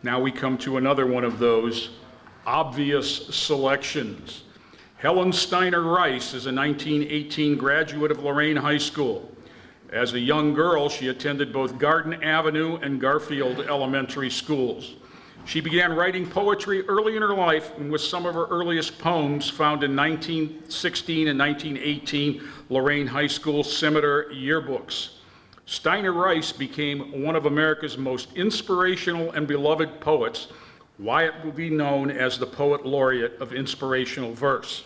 Now we come to another one of those obvious selections. Helen Steiner-Rice is a 1918 graduate of Lorain High School. As a young girl, she attended both Garden Avenue and Garfield elementary schools. She began writing poetry early in her life, and with some of her earliest poems found in 1916 and 1918 Lorain High School Scimitar yearbooks. Steiner-Rice became one of America's most inspirational and beloved poets, why it will be known as the Poet Laureate of inspirational verse.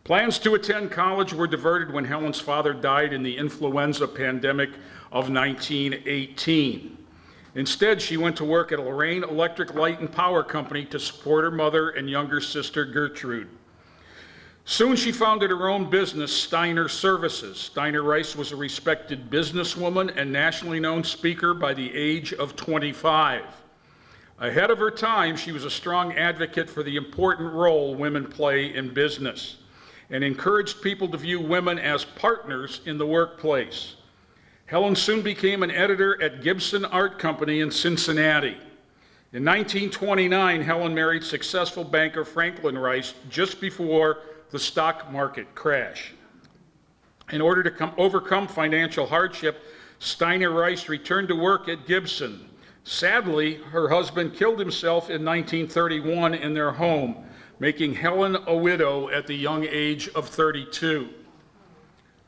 Plans to attend college were diverted when Helen's father died in the influenza pandemic of 1918. Instead, she went to work at a Lorain Electric Light and Power Company to support her mother and younger sister Gertrude. Soon she founded her own business, Steiner Services. Steiner-Rice was a respected businesswoman and nationally known speaker by the age of 25. Ahead of her time, she was a strong advocate for the important role women play in business, and encouraged people to view women as partners in the workplace. Helen soon became an editor at Gibson Art Company in Cincinnati. In 1929, Helen married successful banker Franklin Rice just before the stock market crash. In order to overcome financial hardship, Steiner-Rice returned to work at Gibson. Sadly, her husband killed himself in 1931 in their home, making Helen a widow at the young age of 32.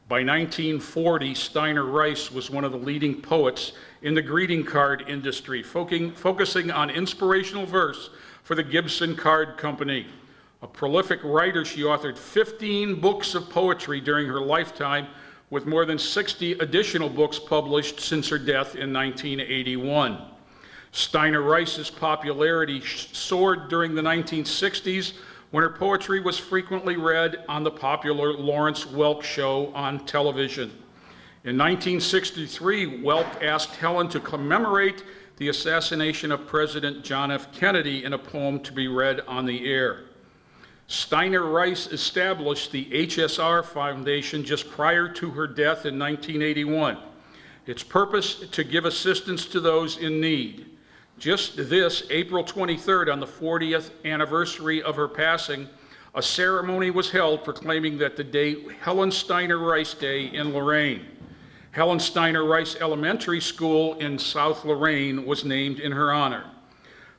By 1940, Steiner-Rice was one of the leading poets in the greeting card industry, focusing on inspirational verse for the Gibson Card Company. A prolific writer, she authored 15 books of poetry during her lifetime, with more than 60 additional books published since her death in 1981. Steiner-Rice's popularity soared during the 1960s when her poetry was frequently read on the popular Lawrence Welk show on television. In 1963, Welk asked Helen to commemorate the assassination of President John F. Kennedy in a poem to be read on the air. Steiner-Rice established the HSR Foundation just prior to her death in 1981. Its purpose to give assistance to those in need. Just this April 23rd, on the 40th anniversary of her passing, a ceremony was held proclaiming that the day Helen Steiner-Rice Day in Lorain. Helen Steiner-Rice Elementary School in South Lorain was named in her honor.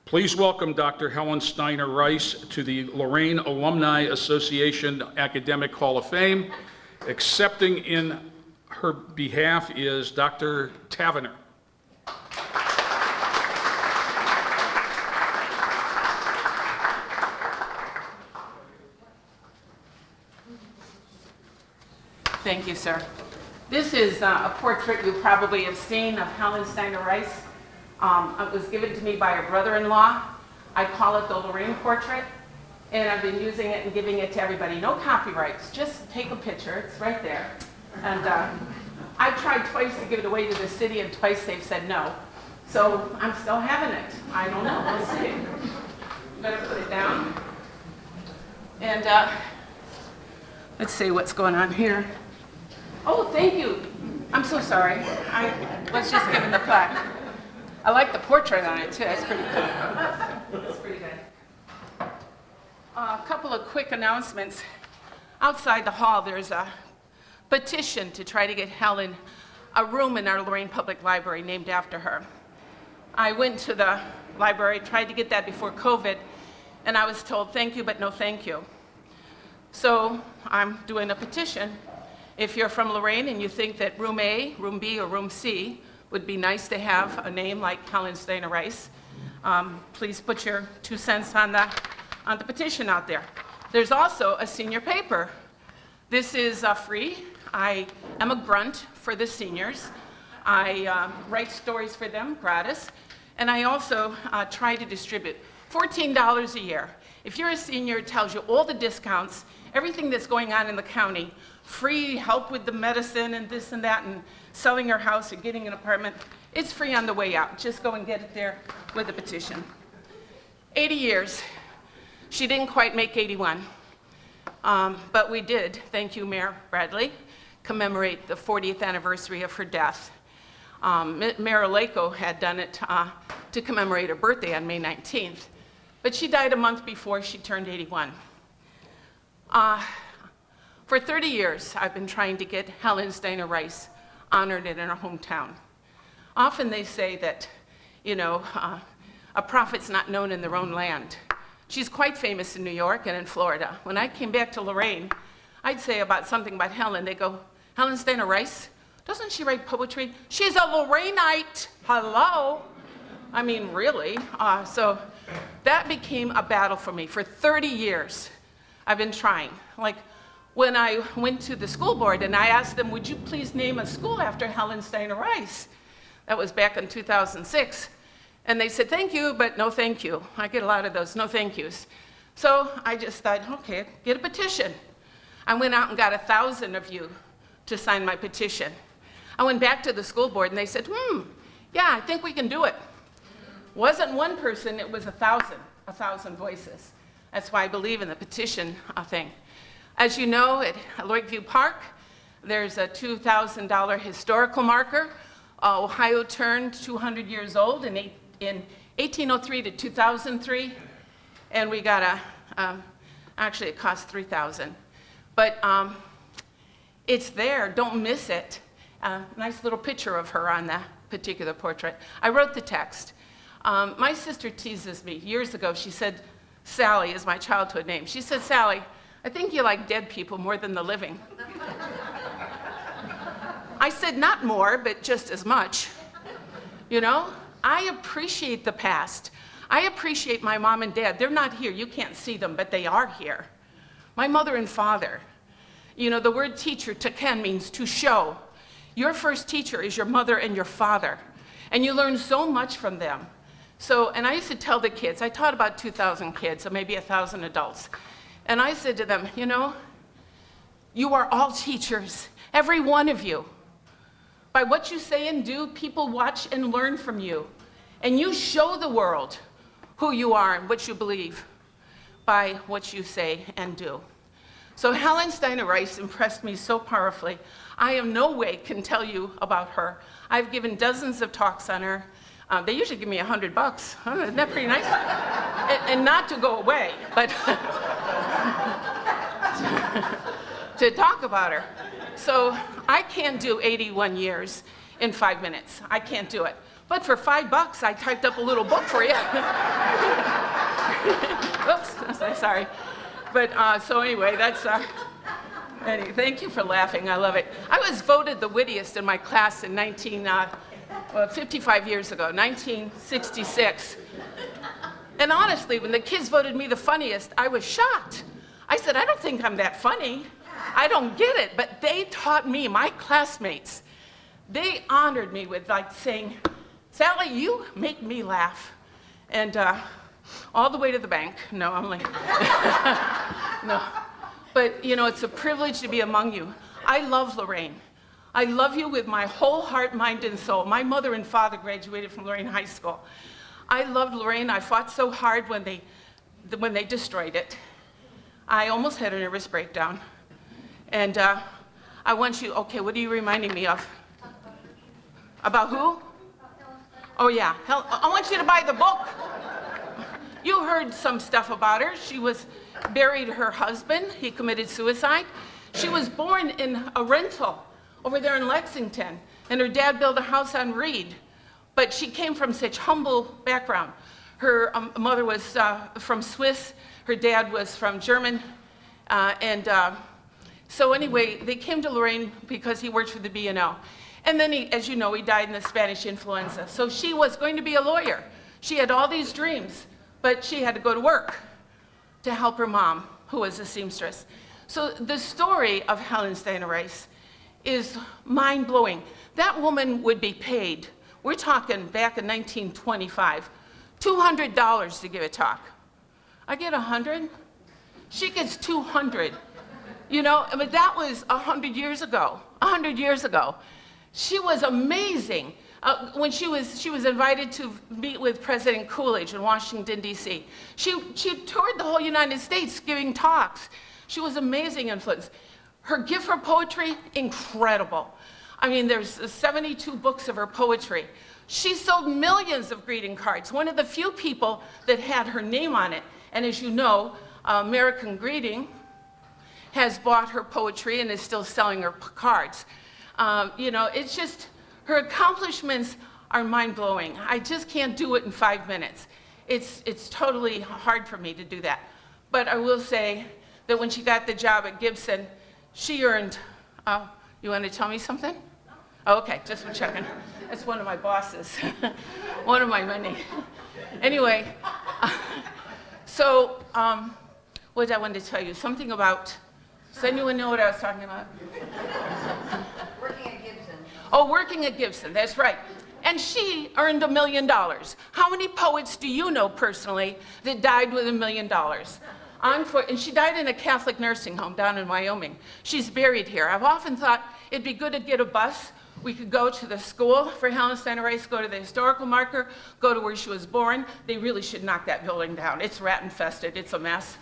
Please welcome Dr. Helen Steiner-Rice to the Lorain Alumni Association Academic Hall of Fame. Accepting in her behalf is Dr. Tavener. Thank you, sir. This is a portrait you probably have seen of Helen Steiner-Rice. It was given to me by her brother-in-law. I call it the Lorain portrait, and I've been using it and giving it to everybody. No copyrights, just take a picture, it's right there. And I've tried twice to give it away to the city, and twice they've said no. So I'm still having it. I don't know, we'll see. I'm gonna put it down. And let's see what's going on here. Oh, thank you. I'm so sorry. I was just given the plaque. I like the portrait on it too, that's pretty cool. That's pretty good. A couple of quick announcements. Outside the hall, there's a petition to try to get Helen a room in our Lorain Public Library named after her. I went to the library, tried to get that before COVID, and I was told thank you, but no thank you. So I'm doing a petition. If you're from Lorain and you think that room A, room B, or room C would be nice to have a name like Helen Steiner-Rice, please put your 2 cents on the petition out there. There's also a senior paper. This is free. I am a grunt for the seniors. I write stories for them gratis, and I also try to distribute $14 a year. If you're a senior, it tells you all the discounts, everything that's going on in the county, free help with the medicine and this and that, and selling your house or getting an apartment. It's free on the way out. Just go and get it there with a petition. 80 years. She didn't quite make 81, but we did, thank you, Mayor Bradley, commemorate the 40th anniversary of her death. Mayor Aleko had done it to commemorate her birthday on May 19th. But she died a month before she turned 81. For 30 years, I've been trying to get Helen Steiner-Rice honored in her hometown. Often they say that, a prophet's not known in their own land. She's quite famous in New York and in Florida. When I came back to Lorain, I'd say something about Helen. They go, Helen Steiner-Rice? Doesn't she write poetry? She's a Lorainite. Hello? I mean, really? So that became a battle for me. For 30 years, I've been trying. Like, when I went to the school board and I asked them, would you please name a school after Helen Steiner-Rice? That was back in 2006. And they said, thank you, but no thank you. I get a lot of those no thank yous. So I just thought, okay, get a petition. I went out and got 1,000 of you to sign my petition. I went back to the school board and they said, yeah, I think we can do it. Wasn't one person, it was 1,000 voices. That's why I believe in the petition thing. As you know, at Lakeview Park, there's a $2,000 historical marker. Ohio turned 200 years old in 1803 to 2003, and we got actually it cost $3,000. But it's there, don't miss it. Nice little picture of her on that particular portrait. I wrote the text. My sister teases me. Years ago, she said, Sally is my childhood name. She said, Sally, I think you like dead people more than the living. I said, not more, but just as much. I appreciate the past. I appreciate my mom and dad. They're not here. You can't see them, but they are here. My mother and father. The word teacher, taken, means to show. Your first teacher is your mother and your father, and you learn so much from them. And I used to tell the kids, I taught about 2,000 kids, so maybe 1,000 adults. And I said to them, you are all teachers, every one of you. By what you say and do, people watch and learn from you. And you show the world who you are and what you believe by what you say and do. So Helen Steiner-Rice impressed me so powerfully. I in no way can tell you about her. I've given dozens of talks on her. They usually give me $100. Isn't that pretty nice? and not to go away, but to talk about her. So I can't do 81 years in 5 minutes. I can't do it. But for $5, I typed up a little book for you. Oops, sorry. But so anyway, that's, thank you for laughing. I love it. I was voted the wittiest in my class in 55 years ago, 1966. And honestly, when the kids voted me the funniest, I was shocked. I said, I don't think I'm that funny. I don't get it. But they taught me, my classmates, they honored me with saying, Sally, you make me laugh. And all the way to the bank. No, I'm like, no. But, it's a privilege to be among you. I love Lorain. I love you with my whole heart, mind, and soul. My mother and father graduated from Lorain High School. I loved Lorain. I fought so hard when they destroyed it. I almost had a nervous breakdown. And I want you, okay, what are you reminding me of? About who? Oh, yeah. I want you to buy the book. You heard some stuff about her. She buried her husband. He committed suicide. She was born in a rental over there in Lexington, and her dad built a house on Reed. But she came from such humble background. Her mother was from Swiss. Her dad was from German. So anyway, they came to Lorain because he worked for the B&O. And then as you know, he died in the Spanish influenza. So she was going to be a lawyer. She had all these dreams, but she had to go to work to help her mom, who was a seamstress. So the story of Helen Steiner-Rice is mind-blowing. That woman would be paid, we're talking back in 1925, $200 to give a talk. I get 100. She gets 200. That was 100 years ago. 100 years ago. She was amazing. When she was invited to meet with President Coolidge in Washington, D.C. She toured the whole United States giving talks. She was amazing influence. Her gift for poetry, incredible. I mean, there's 72 books of her poetry. She sold millions of greeting cards, one of the few people that had her name on it. And as you know, American Greeting has bought her poetry and is still selling her cards. You know, it's just, her accomplishments are mind-blowing. I just can't do it in 5 minutes. It's totally hard for me to do that. But I will say that when she got the job at Gibson, she earned, you want to tell me something? Oh, okay, just checking. That's one of my bosses, one of my many. Anyway, so what did I want to tell you? Something about, does anyone know what I was talking about? Working at Gibson. Oh, working at Gibson, that's right. And she earned $1 million. How many poets do you know personally that died with $1 million? And she died in a Catholic nursing home down in Wyoming. She's buried here. I've often thought it'd be good to get a bus. We could go to the school for Helen Steiner-Rice, go to the historical marker, go to where she was born. They really should knock that building down. It's rat infested, it's a mess.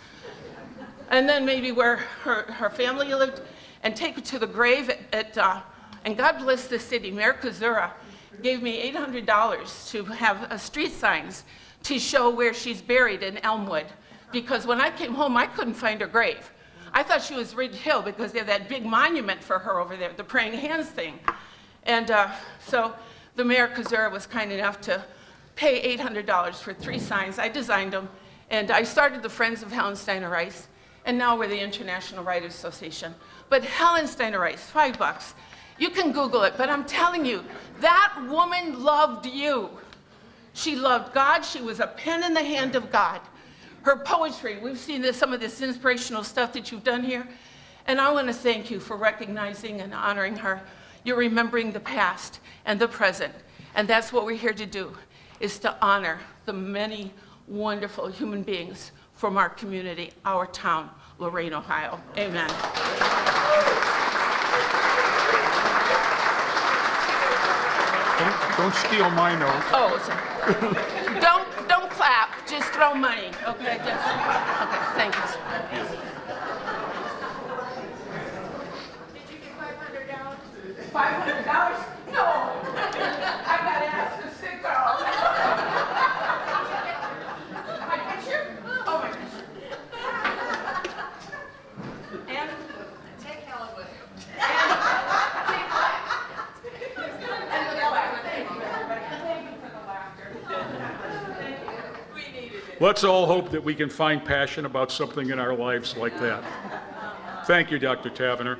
And then maybe where her family lived, and take her to the grave and God bless the city. Mayor Kazura gave me $800 to have street signs to show where she's buried in Elmwood. Because when I came home, I couldn't find her grave. I thought she was Ridge Hill because they have that big monument for her over there, the praying hands thing. And so the Mayor Kazura was kind enough to pay $800 for 3 signs. I designed them, and I started the Friends of Helen Steiner-Rice, and now we're the International Writers Association. But Helen Steiner-Rice, $5. You can Google it, but I'm telling you, that woman loved you. She loved God. She was a pen in the hand of God. Her poetry, we've seen some of this inspirational stuff that you've done here, and I want to thank you for recognizing and honoring her. You're remembering the past and the present, and that's what we're here to do, is to honor the many wonderful human beings from our community, our town, Lorain, Ohio. Amen. Don't steal my note. Oh, sorry. Don't clap, just throw money, okay? Okay, thank you. Did you get $500? $500? No! I gotta ask the sick girl. My picture? Oh, my picture. And? Take Helen with you. And the laughter. Thank you, everybody. Thank you for the laughter. Thank you. We needed it. Let's all hope that we can find passion about something in our lives like that. Thank you, Dr. Tavener.